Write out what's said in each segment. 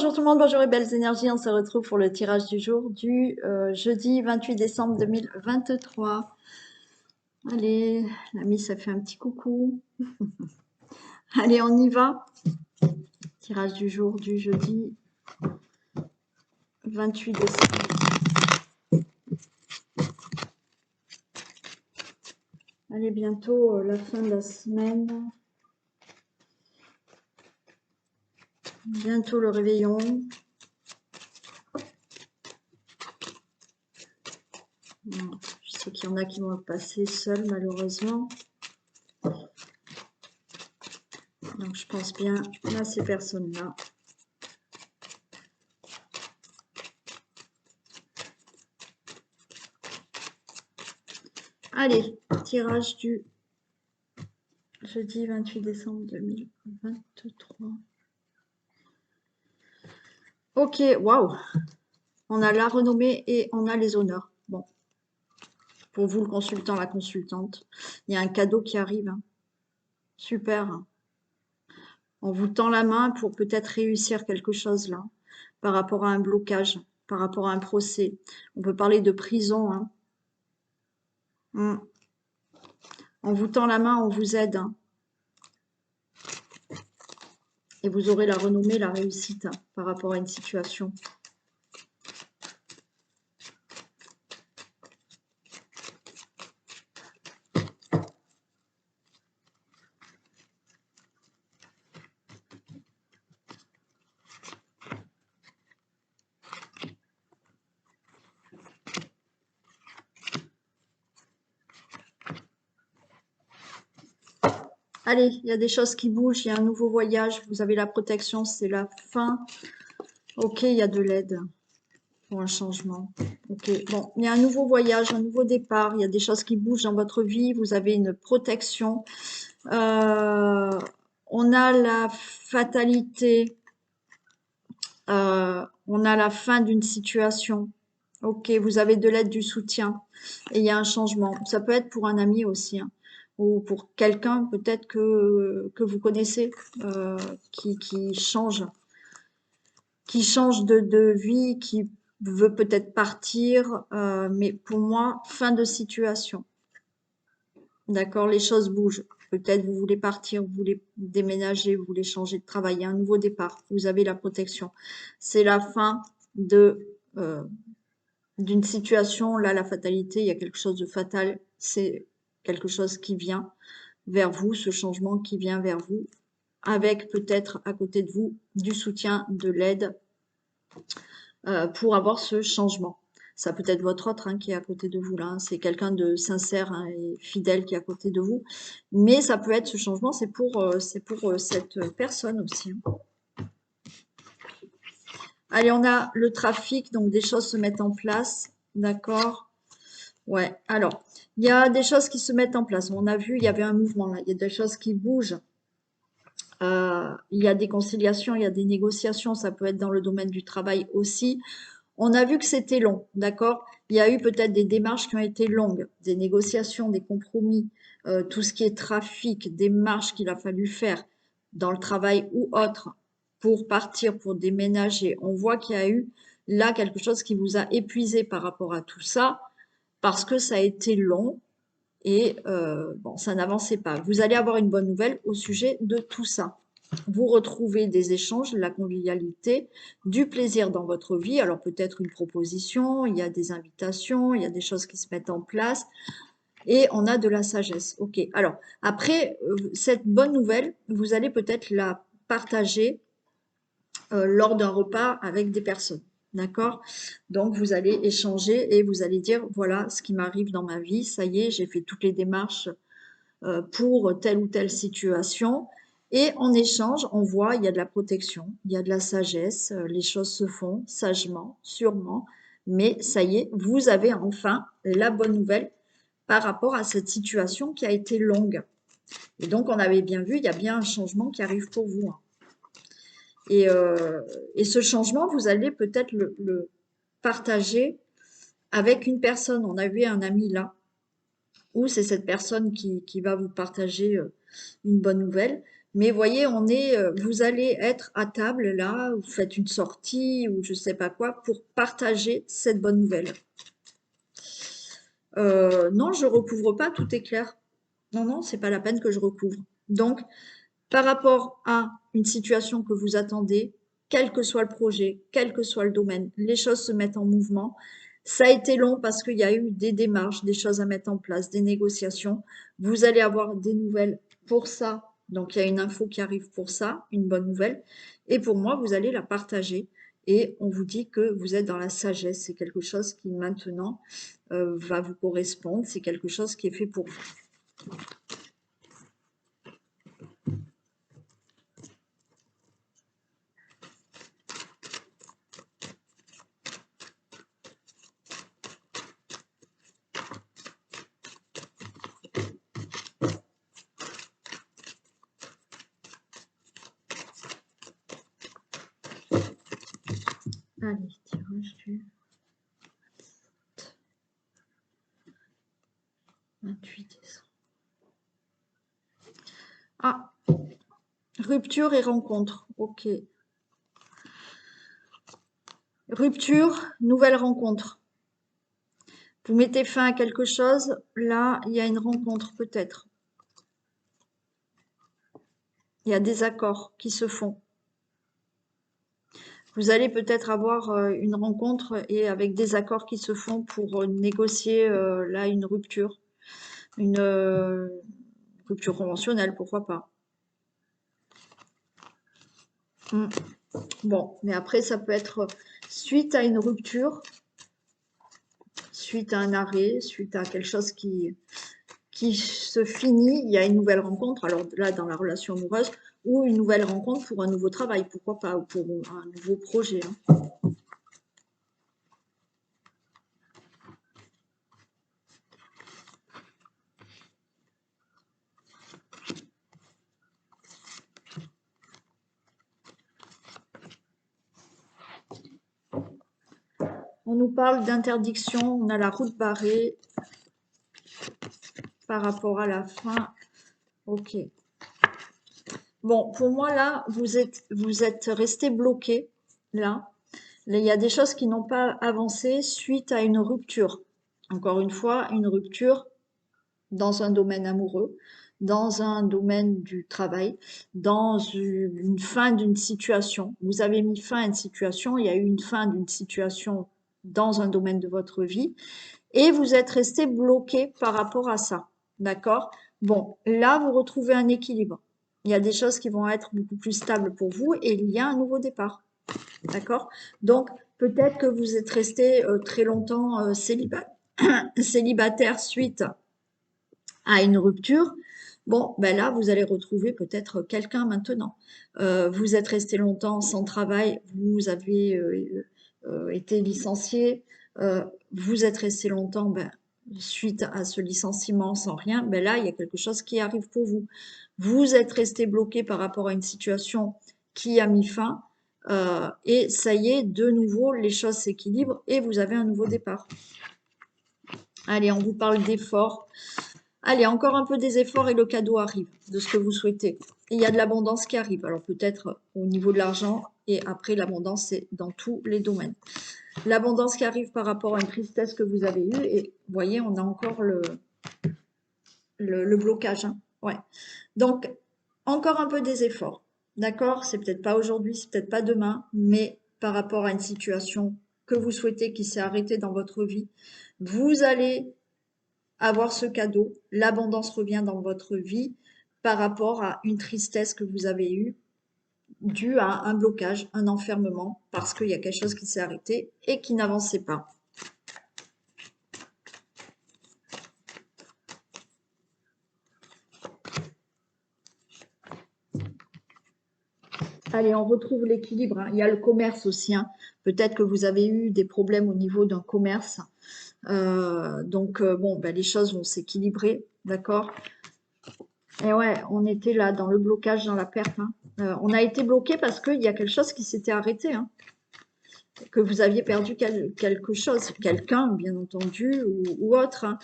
Bonjour tout le monde, bonjour et belles énergies. On se retrouve pour le tirage du jour du jeudi 28 décembre 2023. Allez, l'ami, ça fait un petit coucou. Allez, on y va. Tirage du jour du jeudi 28 décembre. Allez, bientôt la fin de la semaine. Bientôt le réveillon. Je sais qu'il y en a qui vont passer seuls, malheureusement. Donc, je pense bien à ces personnes-là. Allez, tirage du jeudi 28 décembre 2023. Ok, waouh. On a la renommée et on a les honneurs. Bon, pour vous, le consultant, la consultante, il y a un cadeau qui arrive. Hein. Super. On vous tend la main pour peut-être réussir quelque chose là, par rapport à un blocage, par rapport à un procès. On peut parler de prison. Hein. On vous tend la main, on vous aide. Hein. Et vous aurez la renommée, la réussite hein, par rapport à une situation. Allez, il y a des choses qui bougent, il y a un nouveau voyage, vous avez la protection, c'est la fin. Ok, il y a de l'aide pour un changement. Ok, bon, il y a un nouveau voyage, un nouveau départ, il y a des choses qui bougent dans votre vie, vous avez une protection. On a la fatalité, on a la fin d'une situation. Ok, vous avez de l'aide, du soutien et il y a un changement. Ça peut être pour un ami aussi. Hein. Ou pour quelqu'un peut-être que vous connaissez qui change de vie, qui veut peut-être partir, mais pour moi, fin de situation. D'accord, les choses bougent. Peut-être vous voulez partir, vous voulez déménager, vous voulez changer de travail, il y a un nouveau départ, vous avez la protection. C'est la fin d'une situation, là, la fatalité, il y a quelque chose de fatal, c'est quelque chose qui vient vers vous, ce changement qui vient vers vous, avec peut-être à côté de vous du soutien, de l'aide pour avoir ce changement. Ça peut être votre autre hein, qui est à côté de vous là, hein. C'est quelqu'un de sincère hein, et fidèle qui est à côté de vous. Mais ça peut être ce changement, c'est pour cette personne aussi. Hein. Allez, on a le trafic, donc des choses se mettent en place, d'accord? Ouais, alors, il y a des choses qui se mettent en place. On a vu, il y avait un mouvement là, il y a des choses qui bougent. Il y a des conciliations, il y a des négociations, ça peut être dans le domaine du travail aussi. On a vu que c'était long, d'accord? Il y a eu peut-être des démarches qui ont été longues, des négociations, des compromis, tout ce qui est trafic, des marches qu'il a fallu faire dans le travail ou autre pour partir, pour déménager. On voit qu'il y a eu là quelque chose qui vous a épuisé par rapport à tout ça, parce que ça a été long et bon, ça n'avançait pas. Vous allez avoir une bonne nouvelle au sujet de tout ça. Vous retrouvez des échanges, de la convivialité, du plaisir dans votre vie. Alors peut-être une proposition, il y a des invitations, il y a des choses qui se mettent en place et on a de la sagesse. Ok. Alors après, cette bonne nouvelle, vous allez peut-être la partager lors d'un repas avec des personnes. D'accord? Donc, vous allez échanger et vous allez dire, voilà ce qui m'arrive dans ma vie. Ça y est, j'ai fait toutes les démarches pour telle ou telle situation. Et en échange, on voit, il y a de la protection, il y a de la sagesse, les choses se font sagement, sûrement, mais ça y est, vous avez enfin la bonne nouvelle par rapport à cette situation qui a été longue. Et donc, on avait bien vu, il y a bien un changement qui arrive pour vous. Hein. Et ce changement, vous allez peut-être le partager avec une personne. On a vu un ami là, où c'est cette personne qui va vous partager une bonne nouvelle. Mais voyez, vous allez être à table là, vous faites une sortie ou je sais pas quoi pour partager cette bonne nouvelle. Non, je recouvre pas, tout est clair. Non, non, c'est pas la peine que je recouvre. Donc, par rapport à une situation que vous attendez, quel que soit le projet, quel que soit le domaine, les choses se mettent en mouvement. Ça a été long parce qu'il y a eu des démarches, des choses à mettre en place, des négociations. Vous allez avoir des nouvelles pour ça. Donc, il y a une info qui arrive pour ça, une bonne nouvelle. Et pour moi, vous allez la partager. Et on vous dit que vous êtes dans la sagesse. C'est quelque chose qui maintenant va vous correspondre. C'est quelque chose qui est fait pour vous. Allez, tirage du 28 décembre. Ah, rupture et rencontre. Ok. Rupture, nouvelle rencontre. Vous mettez fin à quelque chose, là, il y a une rencontre peut-être. Il y a des accords qui se font. Vous allez peut-être avoir une rencontre et avec des accords qui se font pour négocier là une rupture. Une rupture conventionnelle, pourquoi pas. Bon, mais après, ça peut être suite à une rupture, suite à un arrêt, suite à quelque chose qui se finit, il y a une nouvelle rencontre, alors là, dans la relation amoureuse, ou une nouvelle rencontre pour un nouveau travail, pourquoi pas, ou pour un nouveau projet. Hein. On nous parle d'interdiction, on a la route barrée par rapport à la fin. Ok. Bon, pour moi, là, vous êtes resté bloqué, là. Là, il y a des choses qui n'ont pas avancé suite à une rupture. Encore une fois, une rupture dans un domaine amoureux, dans un domaine du travail, dans une fin d'une situation. Vous avez mis fin à une situation, il y a eu une fin d'une situation dans un domaine de votre vie et vous êtes resté bloqué par rapport à ça. D'accord? Bon, là, vous retrouvez un équilibre. Il y a des choses qui vont être beaucoup plus stables pour vous et il y a un nouveau départ. D'accord? Donc, peut-être que vous êtes resté très longtemps célibataire suite à une rupture. Bon, ben là, vous allez retrouver peut-être quelqu'un maintenant. Vous êtes resté longtemps sans travail, vous avez été licencié, vous êtes resté longtemps suite à ce licenciement sans rien, ben là, il y a quelque chose qui arrive pour vous. Vous êtes resté bloqué par rapport à une situation qui a mis fin, et ça y est, de nouveau, les choses s'équilibrent et vous avez un nouveau départ. Allez, on vous parle d'efforts. Allez, encore un peu des efforts et le cadeau arrive de ce que vous souhaitez. Et il y a de l'abondance qui arrive. Alors peut-être au niveau de l'argent et après l'abondance, c'est dans tous les domaines. L'abondance qui arrive par rapport à une tristesse que vous avez eue. Et vous voyez, on a encore le blocage. Hein. Ouais. Donc, encore un peu des efforts. D'accord? C'est peut-être pas aujourd'hui, c'est peut-être pas demain, mais par rapport à une situation que vous souhaitez qui s'est arrêtée dans votre vie, vous allez avoir ce cadeau, l'abondance revient dans votre vie par rapport à une tristesse que vous avez eue due à un blocage, un enfermement, parce qu'il y a quelque chose qui s'est arrêté et qui n'avançait pas. Allez, on retrouve l'équilibre. Hein. Il y a le commerce aussi. Hein. Peut-être que vous avez eu des problèmes au niveau d'un commerce. Donc, bon, ben, les choses vont s'équilibrer, d'accord? Et ouais, on était là dans le blocage, dans la perte. Hein. On a été bloqué parce qu'il y a quelque chose qui s'était arrêté. Hein. Que vous aviez perdu quelque chose, quelqu'un, bien entendu, ou autre. Hein.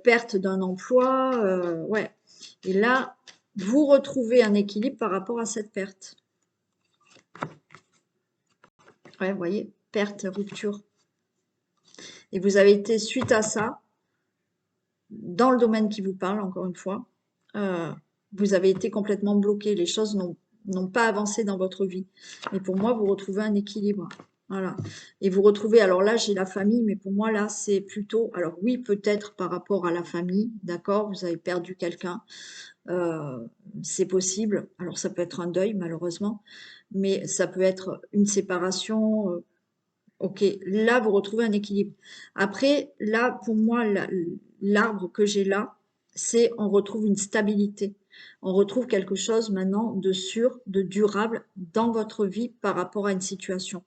Perte d'un emploi, ouais. Et là, vous retrouvez un équilibre par rapport à cette perte. Ouais, vous voyez, perte, rupture. Et vous avez été, suite à ça, dans le domaine qui vous parle, encore une fois, euh, vous avez été complètement bloqué. Les choses n'ont pas avancé dans votre vie. Mais pour moi, vous retrouvez un équilibre. Voilà. Et vous retrouvez, alors là, j'ai la famille, mais pour moi, là, c'est plutôt, alors oui, peut-être par rapport à la famille, d'accord, vous avez perdu quelqu'un, euh, c'est possible. Alors, ça peut être un deuil, malheureusement, mais ça peut être une séparation. Ok, là, vous retrouvez un équilibre. Après, là, pour moi, l'arbre que j'ai là, c'est on retrouve une stabilité. On retrouve quelque chose maintenant de sûr, de durable dans votre vie par rapport à une situation.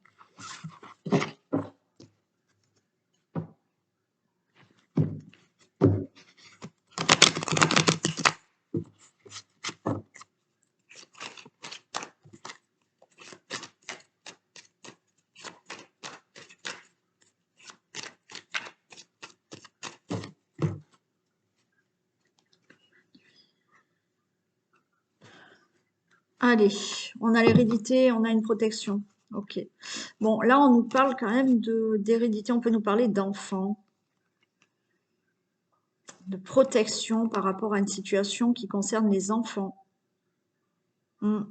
Allez, on a l'hérédité, on a une protection. Ok. Bon, là, on nous parle quand même d'hérédité. On peut nous parler d'enfants, de protection par rapport à une situation qui concerne les enfants. Hmm.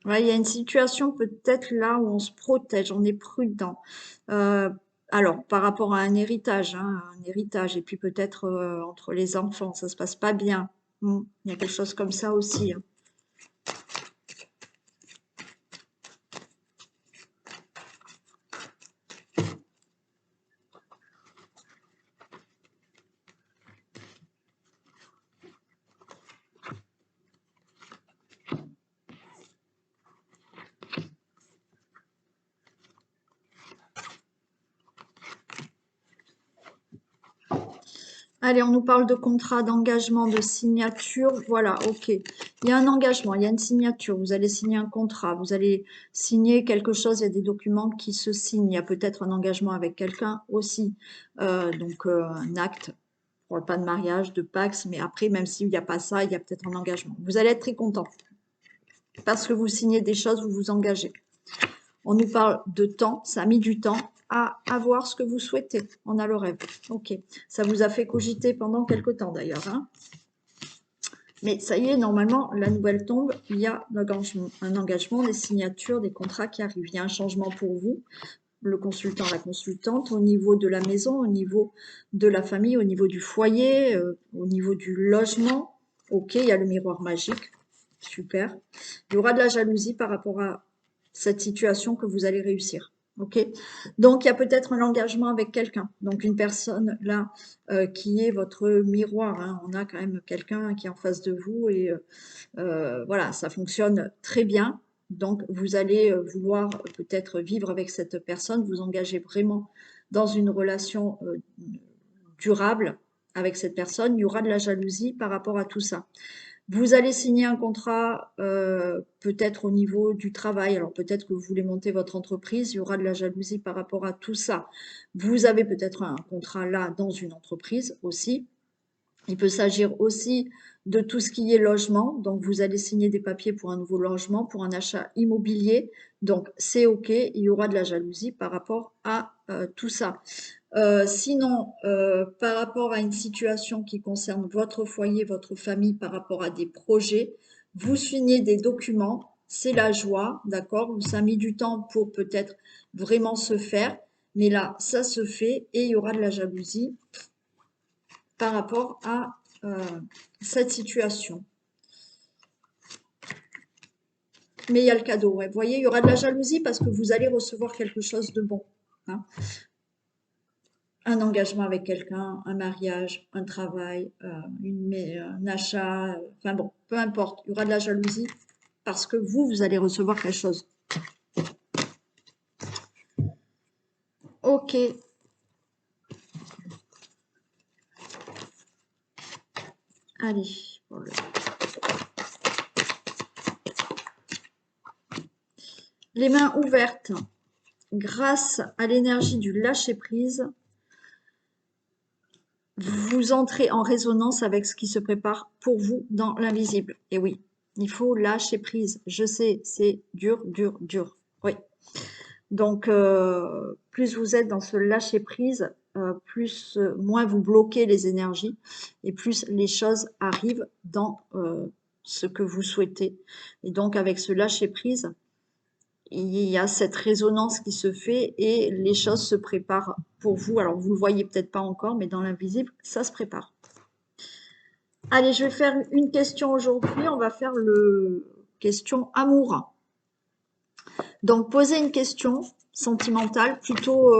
Ouais, il y a une situation peut-être là où on se protège, on est prudent. Euh, alors, par rapport à un héritage, et puis peut-être entre les enfants, ça se passe pas bien. Il y a quelque chose comme ça aussi, hein. Allez, on nous parle de contrat, d'engagement, de signature. Voilà, ok. Il y a un engagement, il y a une signature. Vous allez signer un contrat, vous allez signer quelque chose. Il y a des documents qui se signent. Il y a peut-être un engagement avec quelqu'un aussi. Un acte. On parle pas de mariage, de Pax, mais après, même s'il n'y a pas ça, il y a peut-être un engagement. Vous allez être très content parce que vous signez des choses, vous vous engagez. On nous parle de temps, ça a mis du temps à avoir ce que vous souhaitez. On a le rêve. Ok. Ça vous a fait cogiter pendant quelque temps d'ailleurs, hein. Mais ça y est, normalement, la nouvelle tombe, il y a un engagement, des signatures, des contrats qui arrivent. Il y a un changement pour vous, le consultant, la consultante, au niveau de la maison, au niveau de la famille, au niveau du foyer, au niveau du logement. Ok, il y a le miroir magique. Super. Il y aura de la jalousie par rapport à cette situation que vous allez réussir. Ok. Donc, il y a peut-être un engagement avec quelqu'un. Donc, une personne là qui est votre miroir, hein. On a quand même quelqu'un qui est en face de vous et voilà, ça fonctionne très bien. Donc, vous allez vouloir peut-être vivre avec cette personne, vous engager vraiment dans une relation durable avec cette personne. Il y aura de la jalousie par rapport à tout ça. Vous allez signer un contrat peut-être au niveau du travail. Alors peut-être que vous voulez monter votre entreprise, il y aura de la jalousie par rapport à tout ça. Vous avez peut-être un contrat là dans une entreprise aussi. Il peut s'agir aussi de tout ce qui est logement. Donc, vous allez signer des papiers pour un nouveau logement, pour un achat immobilier. Donc, c'est OK. Il y aura de la jalousie par rapport à tout ça. Sinon, par rapport à une situation qui concerne votre foyer, votre famille, par rapport à des projets, vous signez des documents. C'est la joie, d'accord? Ça a mis du temps pour peut-être vraiment se faire. Mais là, ça se fait et il y aura de la jalousie par rapport à cette situation. Mais il y a le cadeau, ouais. Vous voyez, il y aura de la jalousie parce que vous allez recevoir quelque chose de bon, hein. Un engagement avec quelqu'un, un mariage, un travail, un achat, enfin bon, peu importe. Il y aura de la jalousie parce que vous allez recevoir quelque chose. Ok. Allez. Les mains ouvertes. Grâce à l'énergie du lâcher-prise, vous entrez en résonance avec ce qui se prépare pour vous dans l'invisible. Et oui, il faut lâcher prise. Je sais, c'est dur, dur, dur. Oui. Donc, plus vous êtes dans ce lâcher prise, moins vous bloquez les énergies et plus les choses arrivent dans ce que vous souhaitez. Et donc, avec ce lâcher prise, il y a cette résonance qui se fait et les choses se préparent pour vous. Alors, vous ne le voyez peut-être pas encore, mais dans l'invisible, ça se prépare. Allez, je vais faire une question aujourd'hui. On va faire le question amour. Donc, posez une question sentimentale, plutôt...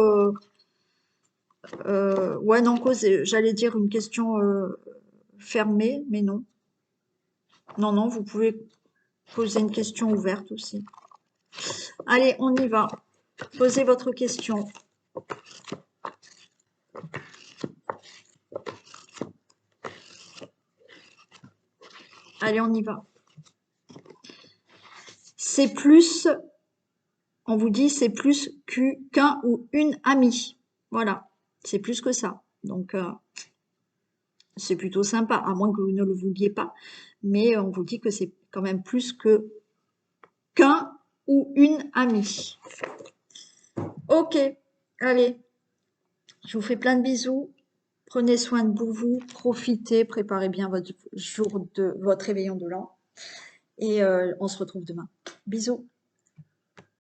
ouais, non, j'allais dire une question fermée, mais non. Non, non, vous pouvez poser une question ouverte aussi. Allez, on y va. Posez votre question. Allez, on y va. C'est plus, on vous dit, c'est plus qu'un ou une amie. Voilà, c'est plus que ça. Donc, c'est plutôt sympa, à moins que vous ne le vouliez pas. Mais on vous dit que c'est quand même plus que qu'un ou une amie. Ok, allez, je vous fais plein de bisous. Prenez soin de vous, profitez, préparez bien votre jour de votre réveillon de l'an. Et on se retrouve demain. Bisous.